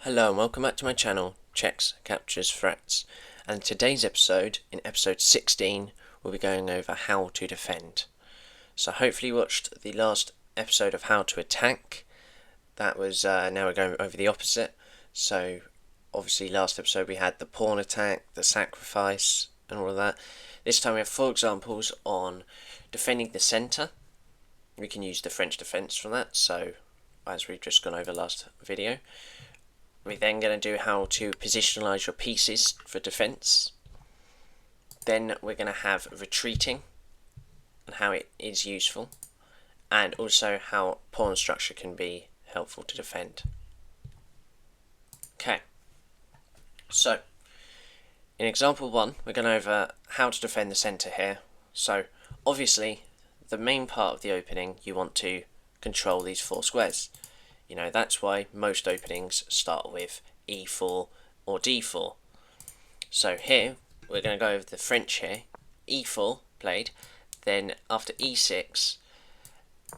Hello and welcome back to my channel, Checks, Captures, Threats, and today's episode, in episode 16, we'll be going over how to defend. So hopefully you watched the last episode of how to attack. That was, now we're going over the opposite. So obviously last episode we had the pawn attack, the sacrifice, and all of that. This time we have 4 examples on defending the centre. We can use the French defence from that, so as we've just gone over last video. We're then going to do how to positionalise your pieces for defence. Then we're going to have retreating and how it is useful, and also how pawn structure can be helpful to defend. Okay, so in example 1 we're going over how to defend the centre here. So obviously the main part of the opening you want to control these 4 squares. You know, that's why most openings start with e4 or d4. So here, we're going to go over the French here. e4 played, then after e6,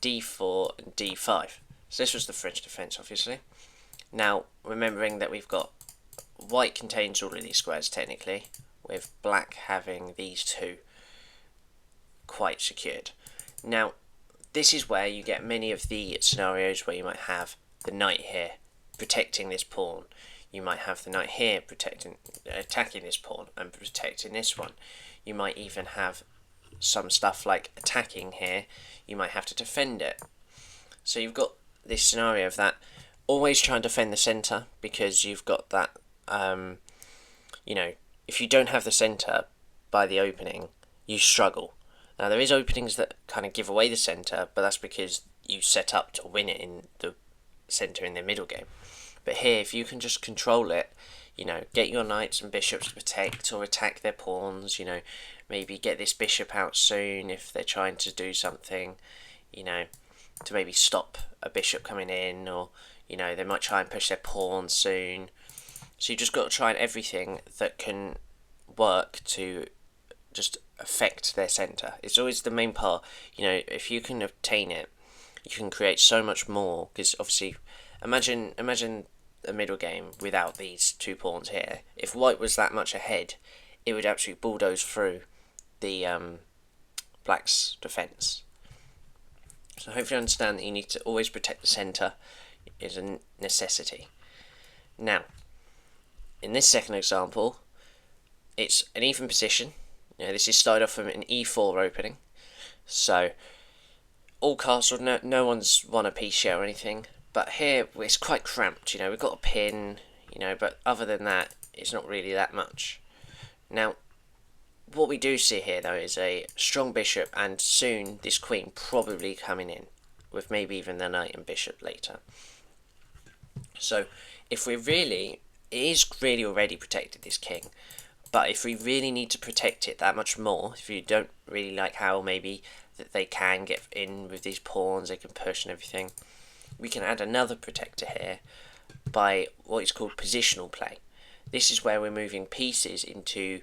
d4 and d5. So this was the French defence, obviously. Now, remembering that we've got white contains all of these squares, technically, with black having these 2 quite secured. Now, this is where you get many of the scenarios where you might have the knight here protecting this pawn. You might have the knight here attacking this pawn and protecting this one. You might even have some stuff like attacking here. You might have to defend it. So you've got this scenario of that. Always try and defend the centre, because you've got that, you know, if you don't have the centre by the opening, you struggle. Now, there is openings that kind of give away the centre, but that's because you set up to win it in the centre in the middle game. But here, if you can just control it, you know, get your knights and bishops to protect or attack their pawns, you know, maybe get this bishop out soon if they're trying to do something, you know, to maybe stop a bishop coming in, or, you know, they might try and push their pawn soon. So you just got to try everything that can work to just affect their centre. It's always the main part. You know, if you can obtain it, you can create so much more, because obviously imagine a middle game without these 2 pawns here. If white was that much ahead, it would absolutely bulldoze through the black's defence. So hopefully you understand that you need to always protect the centre. Is a necessity. Now, in this second example, it's an even position. You know, this is started off from an e4 opening, so all castled, no one's won a piece yet or anything, but here it's quite cramped. You know, we've got a pin, you know, but other than that, it's not really that much. Now, what we do see here, though, is a strong bishop, and soon this queen probably coming in, with maybe even the knight and bishop later. So, if we really, it is really already protected, this king, but if we really need to protect it that much more, if you don't really like how maybe that they can get in with these pawns, they can push and everything, we can add another protector here by what is called positional play. This is where we're moving pieces into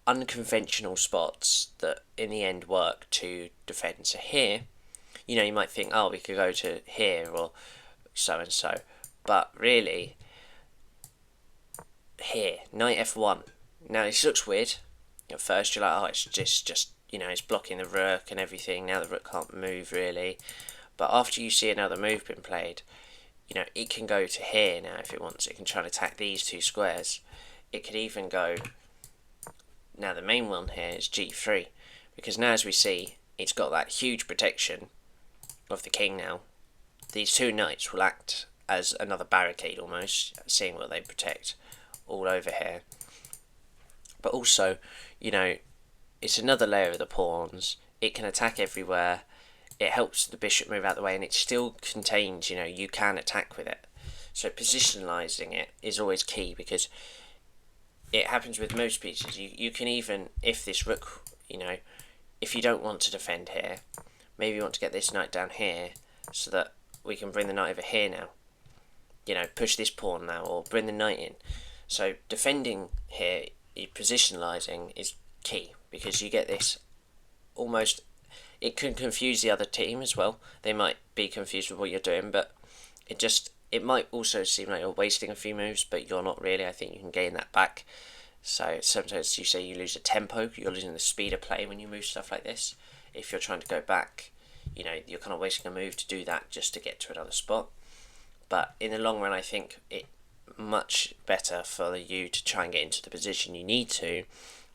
unconventional spots that in the end work to defend. So here, you know, you might think, oh, we could go to here or so and so, but really, here, knight f1. Now, this looks weird. At first, you're like, oh, it's just you know, it's blocking the rook and everything. Now the rook can't move, really. But after you see another move being played, you know, it can go to here now if it wants. It can try and attack these 2 squares. It could even go... Now, the main one here is g3. Because now, as we see, it's got that huge protection of the king now. These 2 knights will act as another barricade almost, seeing what they protect all over here. But also, you know, it's another layer of the pawns. It can attack everywhere. It helps the bishop move out the way, and it still contains, you know, you can attack with it. So positionalising it is always key, because it happens with most pieces. You can even, if this rook, you know, if you don't want to defend here, maybe you want to get this knight down here so that we can bring the knight over here now. You know, push this pawn now, or bring the knight in. So defending here, positionalising is key, because you get this almost, it can confuse the other team as well. They might be confused with what you're doing, but it it might also seem like you're wasting a few moves, but you're not really. I think you can gain that back. So sometimes you say you lose a tempo, you're losing the speed of play when you move stuff like this. If you're trying to go back, you know, you're kind of wasting a move to do that just to get to another spot. But in the long run, I think it much better for you to try and get into the position you need to,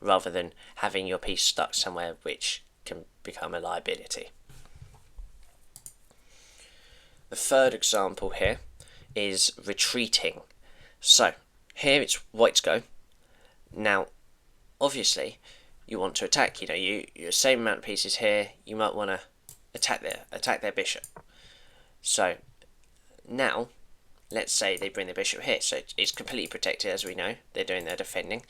rather than having your piece stuck somewhere which can become a liability. The third example here is retreating. So here it's white's go. Now, obviously, you want to attack. You know, your same amount of pieces here. You might want to attack their bishop. So now, let's say they bring the bishop here. So it's completely protected, as we know. They're doing their defending.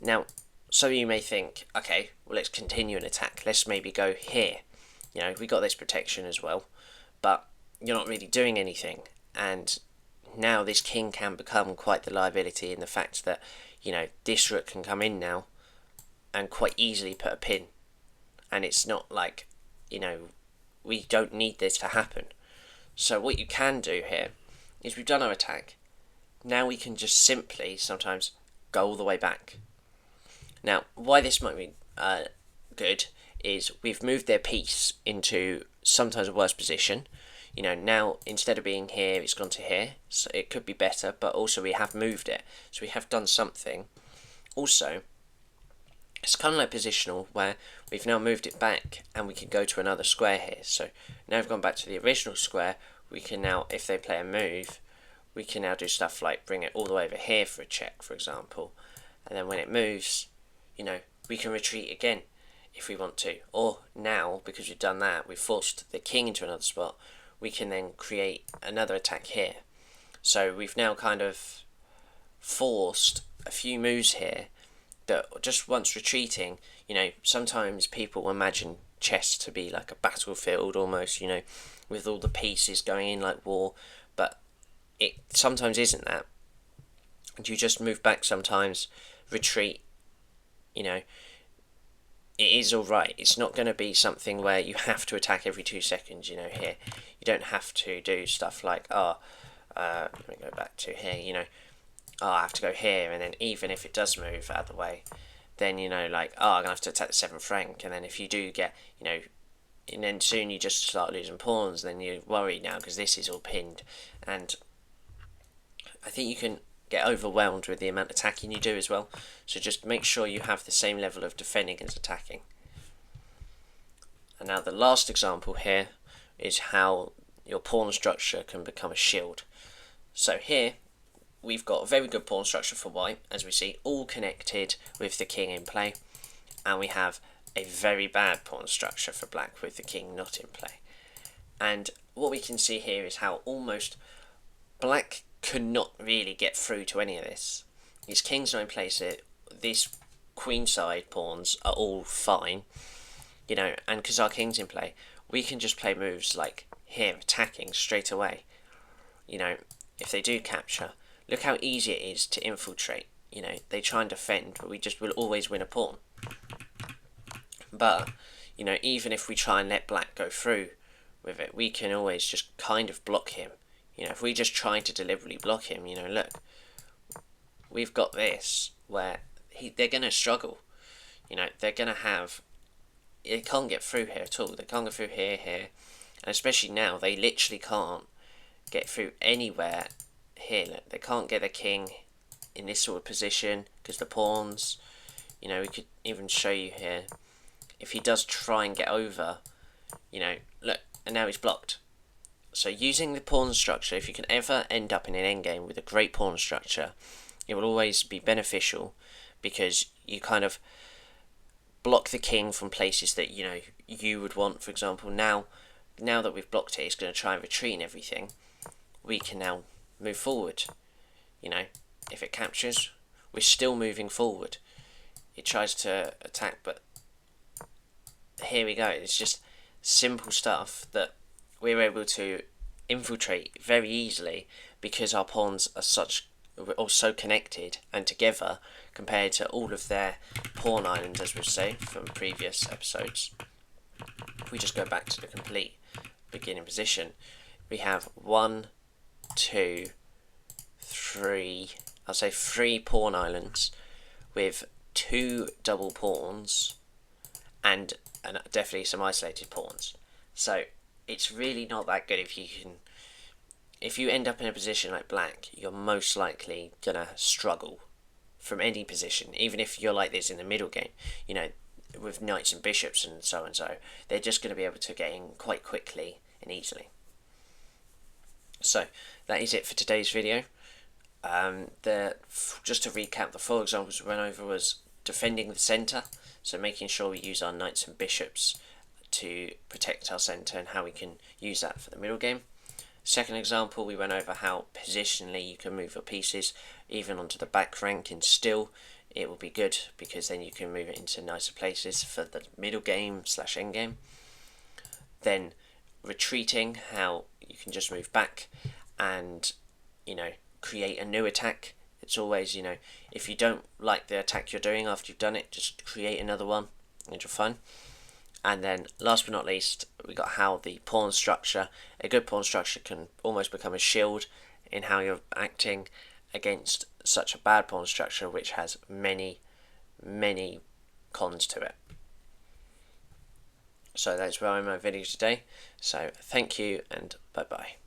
Now, so you may think, okay, well, let's continue an attack. Let's maybe go here. You know, we got this protection as well, but you're not really doing anything. And now this king can become quite the liability in the fact that, you know, this rook can come in now and quite easily put a pin. And it's not like, you know, we don't need this to happen. So what you can do here is we've done our attack. Now we can just simply sometimes go all the way back. Now, why this might be good is we've moved their piece into sometimes a worse position. You know, now instead of being here, it's gone to here. So it could be better, but also we have moved it. So we have done something. Also, it's kind of like positional, where we've now moved it back and we can go to another square here. So now we've gone back to the original square. We can now, if they play a move, we can now do stuff like bring it all the way over here for a check, for example. And then when it moves, you know, we can retreat again if we want to. Or now, because we've done that, we've forced the king into another spot, we can then create another attack here. So we've now kind of forced a few moves here that just once retreating, you know, sometimes people imagine chess to be like a battlefield almost, you know, with all the pieces going in like war, but it sometimes isn't that. And you just move back sometimes, retreat, you know, it is alright. It's not going to be something where you have to attack every 2 seconds, you know, here. You don't have to do stuff like, let me go back to here, you know, I have to go here, and then even if it does move out of the way, then, you know, like, I'm going to have to attack the 7th rank, and then if you do get, you know, and then soon you just start losing pawns, then you're worried now because this is all pinned, and I think you can get overwhelmed with the amount of attacking you do as well, so just make sure you have the same level of defending as attacking. And now the last example here is how your pawn structure can become a shield. So here we've got a very good pawn structure for white, as we see, all connected with the king in play, and we have a very bad pawn structure for black with the king not in play. And what we can see here is how almost black could not really get through to any of this. His king's not in place, these queenside pawns are all fine, you know, and because our king's in play, we can just play moves like here, attacking straight away. You know, if they do capture, look how easy it is to infiltrate. You know, they try and defend, but we just will always win a pawn. But, you know, even if we try and let black go through with it, we can always just kind of block him. You know, if we just try to deliberately block him, you know, look, we've got this where they're going to struggle. You know, they're going to have, they can't get through here at all. They can't get through here, and especially now, they literally can't get through anywhere here. Look, they can't get the king in this sort of position because the pawns, you know, we could even show you here. If he does try and get over, you know, look, and now he's blocked. So using the pawn structure, if you can ever end up in an endgame with a great pawn structure, it will always be beneficial because you kind of block the king from places that, you know, you would want. For example, now that we've blocked it, it's going to try and retreat and everything. We can now move forward. You know, if it captures, we're still moving forward. It tries to attack, but here we go. It's just simple stuff that we're able to infiltrate very easily because our pawns are so connected and together compared to all of their pawn islands, as we say from previous episodes. If we just go back to the complete beginning position, we have 1, 2, 3, I'll say 3 pawn islands with 2 double pawns and definitely some isolated pawns. So it's really not that good if you end up in a position like black, you're most likely gonna struggle from any position, even if you're like this in the middle game, with knights and bishops and so, they're just going to be able to get in quite quickly and easily. So that is it for today's video. Just to recap, the 4 examples we went over was defending the centre, so making sure we use our knights and bishops to protect our centre and how we can use that for the middle game. Second example, we went over how positionally you can move your pieces even onto the back rank, and still it will be good because then you can move it into nicer places for the middle game / end game. Then retreating, how you can just move back and create a new attack. It's always, if you don't like the attack you're doing after you've done it, just create another one and you're fine. And then last but not least, we got how the pawn structure, a good pawn structure can almost become a shield in how you're acting against such a bad pawn structure which has many cons to it. So that's where I'm at my video today. So thank you and bye bye.